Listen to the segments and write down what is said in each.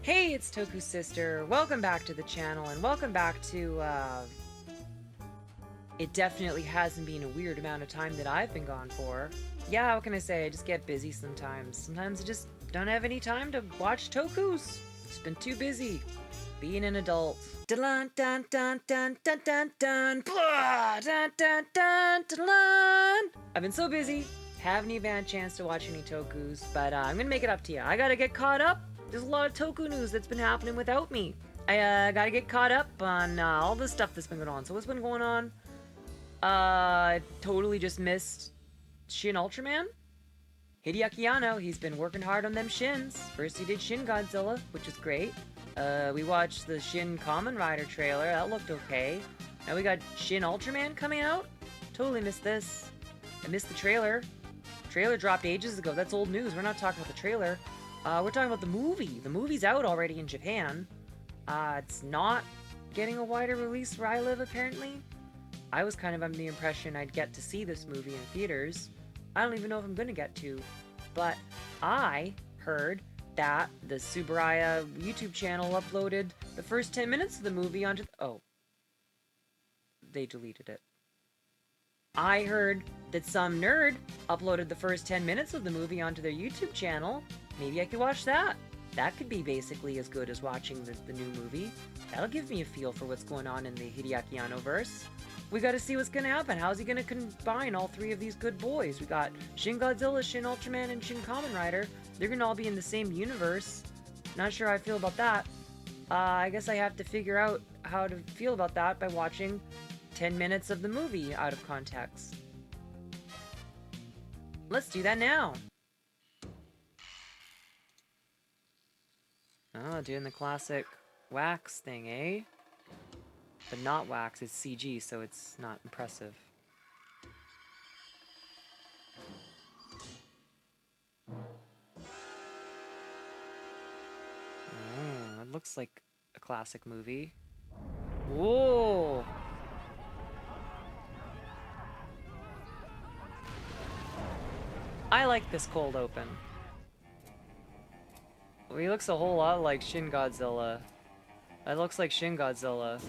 Hey, it's Toku's sister. Welcome back to the channel, and welcome back to, it definitely hasn't been a weird amount of time that I've been gone for. Yeah, what can I say? I just get busy sometimes. Sometimes I just don't have any time to watch Tokus. Just been too busy being an adult. Dun dun dun dun dun dun dun blah, dun dun dun dun. I've been so busy, haven't even had a chance to watch any Tokus, but I'm gonna make it up to you. I gotta get caught up. There's a lot of Toku news that's been happening without me. I gotta get caught up on all the stuff that's been going on. So what's been going on? I totally just missed Shin Ultraman. Hideaki Anno, he's been working hard on them shins. First he did Shin Godzilla, which is great. We watched the Shin Kamen Rider trailer, that looked okay. Now we got Shin Ultraman coming out. Totally missed this. I missed the trailer. Trailer dropped ages ago, that's old news. We're not talking about the trailer. We're talking about the movie. The movie's out already in Japan. It's not getting a wider release where I live, apparently. I was kind of under the impression I'd get to see this movie in theaters. I don't even know if I'm gonna get to. But I heard that the Subaraya YouTube channel uploaded the first 10 minutes of the movie onto... Oh. They deleted it. I heard that some nerd uploaded the first 10 minutes of the movie onto their YouTube channel. Maybe I could watch that. That could be basically as good as watching the new movie. That'll give me a feel for what's going on in the Hideaki Anno verse. We gotta see what's gonna happen. How's he gonna combine all three of these good boys? We got Shin Godzilla, Shin Ultraman, and Shin Kamen Rider. They're gonna all be in the same universe. Not sure how I feel about that. I guess I have to figure out how to feel about that by watching 10 minutes of the movie out of context. Let's do that now. Oh, doing the classic wax thing, eh? But not wax, it's CG, so it's not impressive. Oh, it looks like a classic movie. Whoa! I like this cold open. He looks a whole lot like Shin Godzilla. That looks like Shin Godzilla.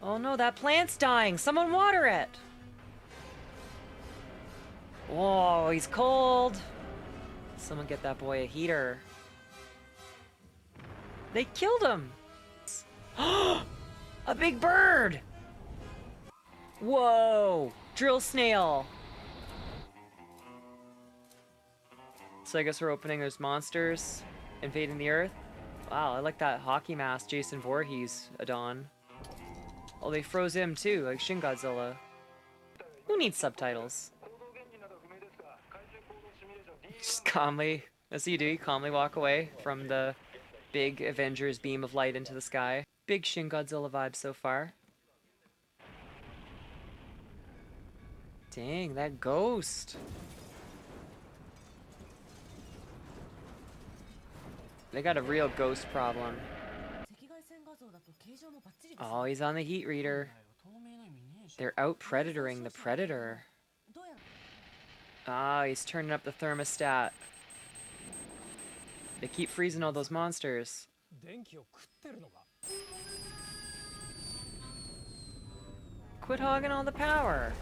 Oh no, that plant's dying! Someone water it! Whoa, he's cold! Someone get that boy a heater. They killed him! A big bird! Whoa! Drill snail! So I guess we're opening those monsters invading the Earth. Wow, I like that hockey mask Jason Voorhees Adon. Oh, they froze him too, like Shin Godzilla. Who needs subtitles? Just calmly, as you do, you calmly walk away from the big Avengers beam of light into the sky. Big Shin Godzilla vibes so far. Dang, that ghost. They got a real ghost problem. Oh, he's on the heat reader. They're out predatoring the predator. Ah, he's turning up the thermostat. They keep freezing all those monsters. Quit hogging all the power.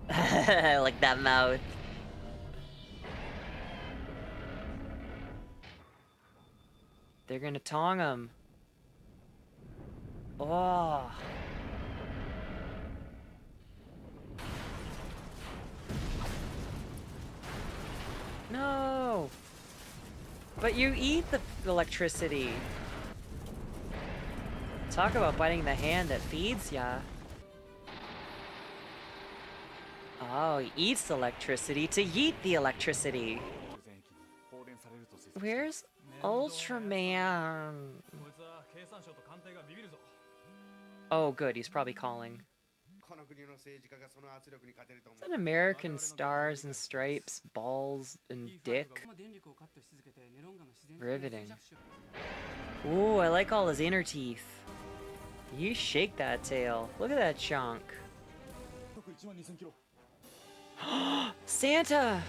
I like that mouth. They're gonna tong him. Oh. No. But you eat the electricity. Talk about biting the hand that feeds ya. Oh, he eats the electricity to yeet the electricity. Where's Ultraman? Oh, good, he's probably calling. Is that American stars and stripes, balls and dick? Riveting. Ooh, I like all his inner teeth. You shake that tail. Look at that chunk. Santa!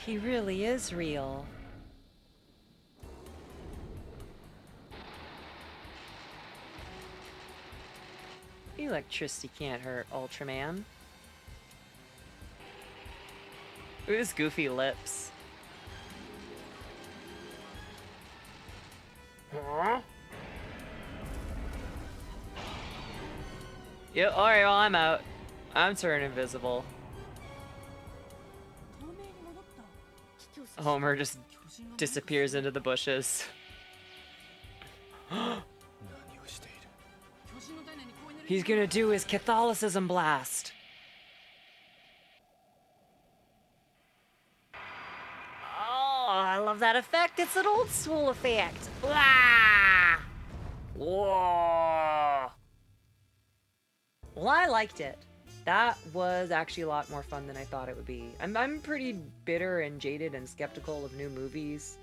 He really is real. Electricity can't hurt Ultraman. Ooh, his goofy lips. Huh? Yeah, alright, well, I'm out. I'm turning invisible. Homer just disappears into the bushes. He's gonna do his Catholicism blast. Oh, I love that effect. It's an old school effect. Blah! Whoa! Well, I liked it. That was actually a lot more fun than I thought it would be. I'm pretty bitter and jaded and skeptical of new movies,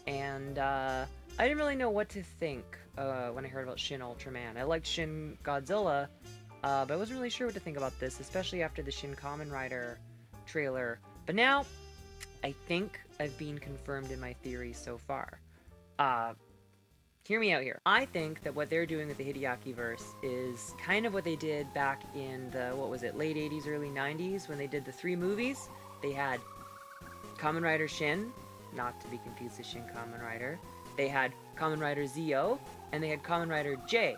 and I didn't really know what to think when I heard about Shin Ultraman. I liked Shin Godzilla, but I wasn't really sure what to think about this, especially after the Shin Kamen Rider trailer. But now, I think I've been confirmed in my theory so far. Hear me out here. I think that what they're doing with the Hideaki verse is kind of what they did back in the, what was it, late 80s, early 90s, when they did the 3 movies. They had Kamen Rider Shin, not to be confused with Shin Kamen Rider. They had Kamen Rider Zio, and they had Kamen Rider J.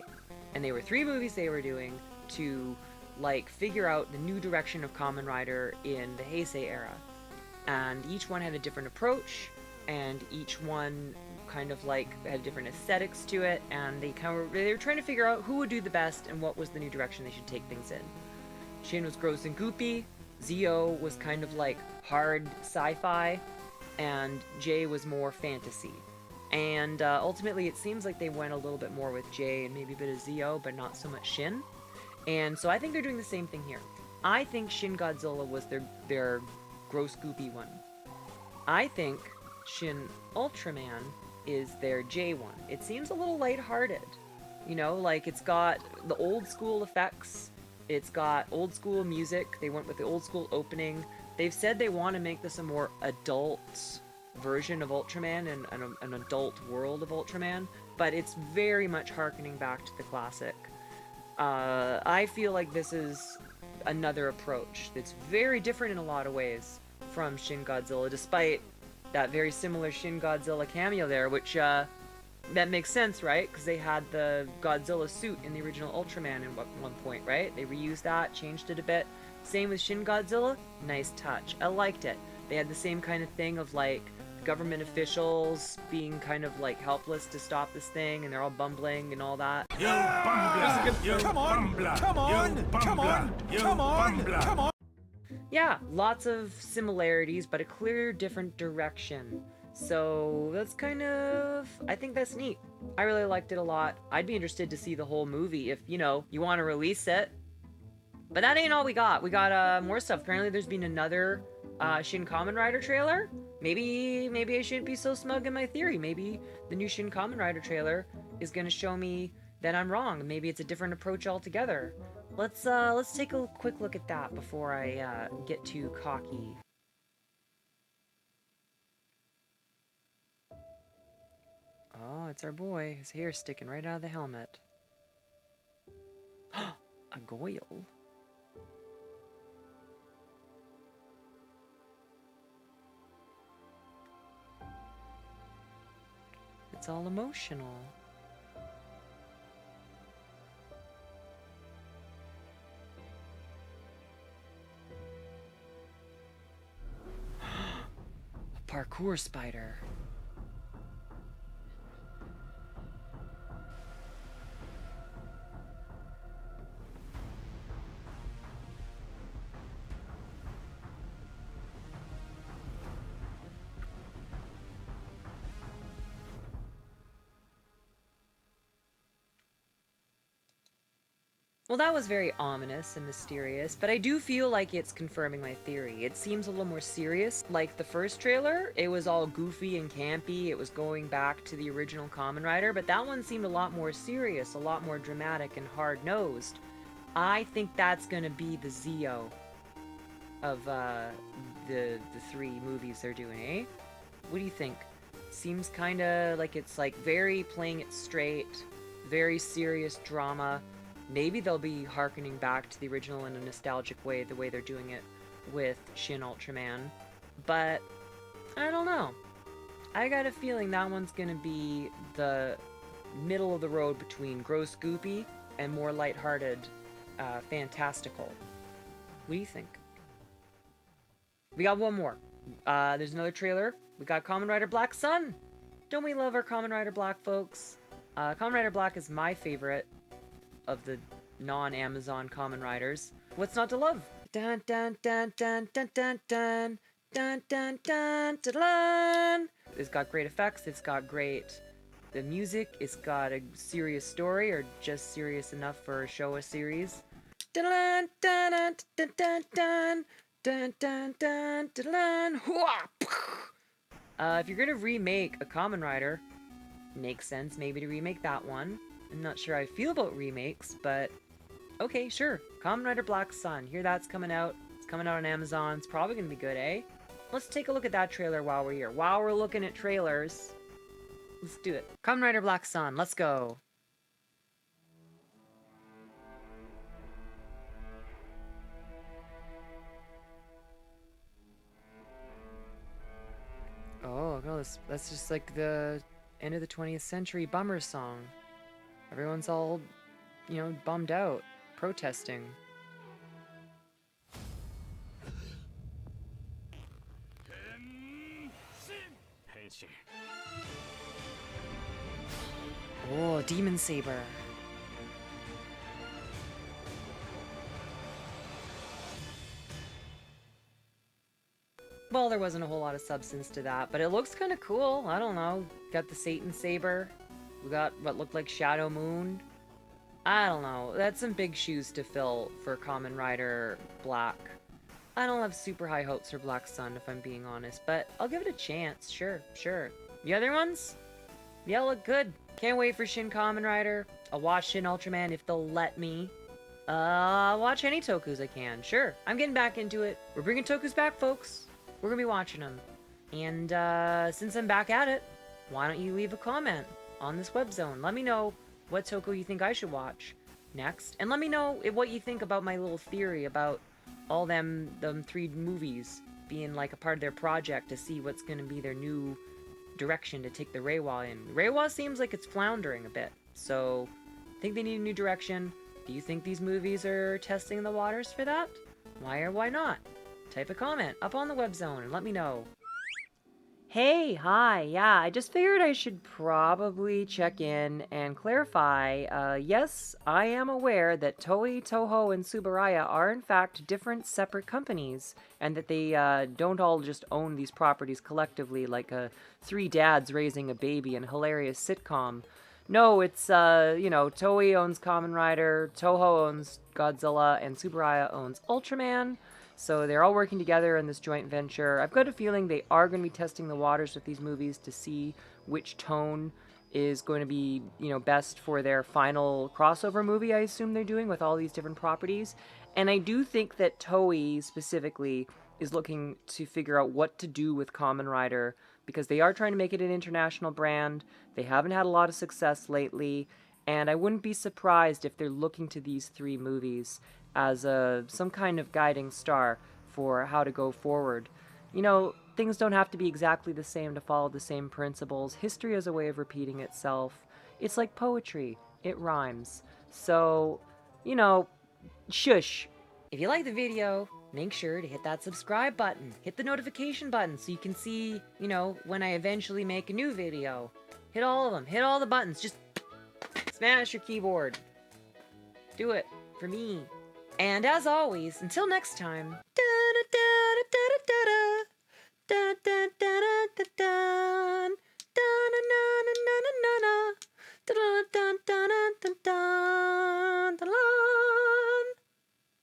And they were 3 movies they were doing to, like, figure out the new direction of Kamen Rider in the Heisei era. And each one had a different approach, and each one kind of like had different aesthetics to it, and they were trying to figure out who would do the best and what was the new direction they should take things in. Shin was gross and goopy, Zio was kind of like hard sci-fi, and Jay was more fantasy. And ultimately it seems like they went a little bit more with Jay and maybe a bit of Zio, but not so much Shin. And so I think they're doing the same thing here. I think Shin Godzilla was their gross goopy one. I think Shin Ultraman is their J one. It seems a little lighthearted. You know, like it's got the old school effects, it's got old school music, they went with the old school opening. They've said they want to make this a more adult version of Ultraman and an adult world of Ultraman, but it's very much harkening back to the classic. I feel like this is another approach that's very different in a lot of ways from Shin Godzilla, despite that very similar Shin Godzilla cameo there, which, that makes sense, right? Because they had the Godzilla suit in the original Ultraman at one point, right? They reused that, changed it a bit. Same with Shin Godzilla, nice touch. I liked it. They had the same kind of thing of, like, government officials being kind of, like, helpless to stop this thing, and they're all bumbling and all that. You bumbler! You come on! Bumbler. Come on! You come on! Come on! Come on! Yeah, lots of similarities, but a clear different direction. So that's kind of, I think that's neat. I really liked it a lot. I'd be interested to see the whole movie if, you know, you want to release it. But that ain't all we got. We got more stuff. Apparently there's been another Shin Kamen Rider trailer. Maybe I shouldn't be so smug in my theory. Maybe the new Shin Kamen Rider trailer is going to show me that I'm wrong. Maybe it's a different approach altogether. Let's take a quick look at that before I get too cocky. Oh, it's our boy. His hair's sticking right out of the helmet. A goyle. It's all emotional. A parkour spider. Well, that was very ominous and mysterious, but I do feel like it's confirming my theory. It seems a little more serious. Like the first trailer, it was all goofy and campy, it was going back to the original Kamen Rider, but that one seemed a lot more serious, a lot more dramatic and hard-nosed. I think that's gonna be the Zio of the three movies they're doing, eh? What do you think? Seems kind of like it's like very playing it straight, very serious drama. Maybe they'll be harkening back to the original in a nostalgic way, the way they're doing it with Shin Ultraman. But I don't know. I got a feeling that one's gonna be the middle of the road between gross goopy and more lighthearted, fantastical. What do you think? We got one more. There's another trailer. We got Kamen Rider Black Sun. Don't we love our Kamen Rider Black, folks? Kamen Rider Black is my favorite of the non-Amazon Kamen Riders. What's not to love? Dun dun dun dun dun dun dun dun dun dun dun dun. It's got great effects. It's got great the music. It's got a serious story, or just serious enough for a Showa series. Dun dun dun dun dun dun. Dun dun dun dun dun. If you're gonna remake a Kamen Rider, makes sense maybe to remake that one. I'm not sure how I feel about remakes, but okay, sure. Kamen Rider Black Sun. Here that's coming out. It's coming out on Amazon. It's probably gonna be good, eh? Let's take a look at that trailer while we're here. While we're looking at trailers, let's do it. Kamen Rider Black Sun. Let's go. Oh, no, that's just like the end of the 20th century bummer song. Everyone's all, bummed out, protesting. Oh, Demon Saber. Well, there wasn't a whole lot of substance to that, but it looks kind of cool. I don't know. Got the Satan Saber. We got what looked like Shadow Moon. I don't know. That's some big shoes to fill for Kamen Rider Black. I don't have super high hopes for Black Sun, if I'm being honest, but I'll give it a chance. Sure. The other ones? Yeah, look good. Can't wait for Shin Kamen Rider. I'll watch Shin Ultraman if they'll let me. I'll watch any Tokus I can. Sure. I'm getting back into it. We're bringing Tokus back, folks. We're gonna be watching them. And since I'm back at it, why don't you leave a comment on this web zone? Let me know what Toku you think I should watch next. And let me know what you think about my little theory about all them three movies being like a part of their project to see what's gonna be their new direction to take the Reiwa in. Reiwa seems like it's floundering a bit. So I think they need a new direction. Do you think these movies are testing the waters for that? Why or why not? Type a comment up on the web zone and let me know. Hey, hi, yeah, I just figured I should probably check in and clarify. Yes, I am aware that Toei, Toho, and Tsuburaya are in fact different separate companies, and that they don't all just own these properties collectively like three dads raising a baby in a hilarious sitcom. No, it's, Toei owns Kamen Rider, Toho owns Godzilla, and Tsuburaya owns Ultraman. So they're all working together in this joint venture. I've got a feeling they are going to be testing the waters with these movies to see which tone is going to be, best for their final crossover movie, I assume they're doing with all these different properties. And I do think that Toei specifically is looking to figure out what to do with Kamen Rider, because they are trying to make it an international brand. They haven't had a lot of success lately, and I wouldn't be surprised if they're looking to these three movies as some kind of guiding star for how to go forward. Things don't have to be exactly the same to follow the same principles. History is a way of repeating itself. It's like poetry. It rhymes. So, shush. If you like the video, make sure to hit that subscribe button. Hit the notification button so you can see, when I eventually make a new video. Hit all of them. Hit all the buttons. Just smash your keyboard. Do it for me. And as always, until next time.